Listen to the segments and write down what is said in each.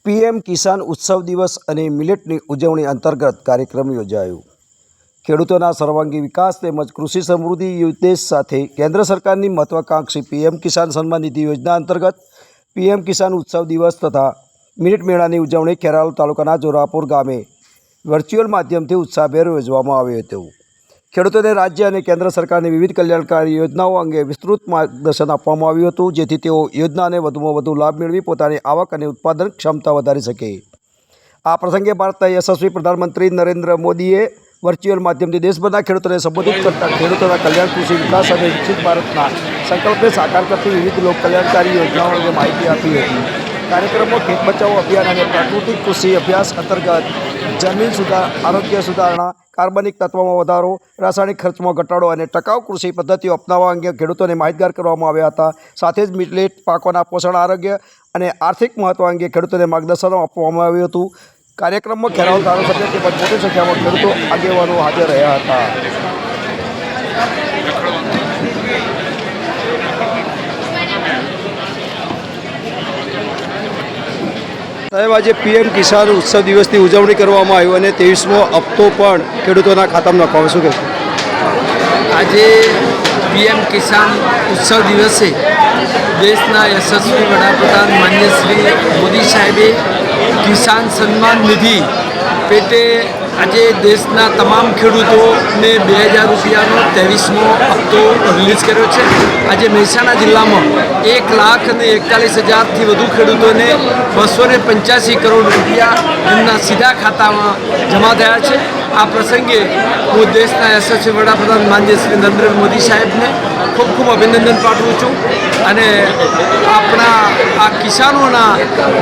PM કિસાન ઉત્સવ દિવસ અને મિલેટની ઉજવણી અંતર્ગત કાર્યક્રમ યોજાયો। ખેડૂતોના સર્વાંગી વિકાસ તેમજ કૃષિ સમૃદ્ધિ ઉદ્દેશ સાથે કેન્દ્ર સરકારની મહત્વાકાંક્ષી પીએમ કિસાન સન્માન નિધિ યોજના અંતર્ગત પીએમ કિસાન ઉત્સવ દિવસ તથા મિલેટ મેળાની ઉજવણી ખેરાલુ તાલુકાના જોરાપુર ગામે વર્ચ્યુઅલ માધ્યમથી ઉત્સાહભેર યોજવામાં આવ્યો હતો। ખેડૂતોને રાજ્ય અને કેન્દ્ર સરકારની વિવિધ કલ્યાણકારી યોજનાઓ અંગે વિસ્તૃત માર્ગદર્શન આપવામાં આવ્યું હતું, જેથી તેઓ યોજનાને વધુમાં વધુ લાભ મેળવી પોતાની આવક અને ઉત્પાદન ક્ષમતા વધારી શકે। આ પ્રસંગે ભારતના યશસ્વી પ્રધાનમંત્રી નરેન્દ્ર મોદીએ વર્ચ્યુઅલ માધ્યમથી દેશભરના ખેડૂતોને સંબોધિત કરતા ખેડૂતોના કલ્યાણ, કૃષિ વિકાસ અને વિકસિત ભારતના સંકલ્પને સાકાર કરતી વિવિધ લોક કલ્યાણકારી યોજનાઓ અંગે માહિતી આપી હતી। કાર્યક્રમમાં ખેત બચાવો અભિયાન અને પ્રાકૃતિક કૃષિ અભ્યાસ અંતર્ગત જમીન આરોગ્ય સુધારણા, કાર્બનિક તત્વોમાં વધારો, રાસાયણિક ખર્ચમાં ઘટાડો અને ટકાઉ કૃષિ પદ્ધતિઓ અપનાવવા અંગે ખેડૂતોને માહિતગાર કરવામાં આવ્યા હતા। સાથે જ મિલેટ પાકોના પોષણ, આરોગ્ય અને આર્થિક મહત્વ અંગે ખેડૂતોને માર્ગદર્શન આપવામાં આવ્યું હતું। કાર્યક્રમમાં ખેરાલુ ધારાસભ્ય તેમજ મોટી સંખ્યામાં ખેડૂતો આગેવાનો હાજર રહ્યા હતા। સાહેબ, આજે પીએમ કિસાન ઉત્સવ દિવસની ઉજવણી કરવામાં આવી અને 23મો હપ્તો પણ ખેડૂતોના ખાતામાં નાખવામાં, શું કહેશો? આજે પીએમ કિસાન ઉત્સવ દિવસે દેશના યશસ્વી વડાપ્રધાન માન્ય શ્રી મોદી સાહેબે કિસાન સન્માન નિધિ પેટે આજે દેશના તમામ ખેડૂતોને 2000 રૂપિયાનો 23મો હપ્તો રિલીઝ કર્યો છે। આજે મહેસાણા જિલ્લામાં 1,41,000થી વધુ ખેડૂતોને 285 કરોડ રૂપિયા એમના સીધા ખાતામાં જમા થયા છે। આ પ્રસંગે હું દેશના યશસ્વી વડાપ્રધાન માનનીય શ્રી નરેન્દ્ર મોદી સાહેબને ખૂબ ખૂબ અભિનંદન પાઠવું છું અને આપણા આ કિસાનોના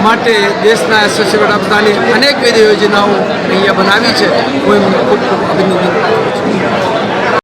માટે દેશના યશસ્વી વડાપ્રધાને અનેકવિધ યોજનાઓ અહીંયા બનાવી છે। હું એમને ખૂબ ખૂબ અભિનંદન પાઠવું છું।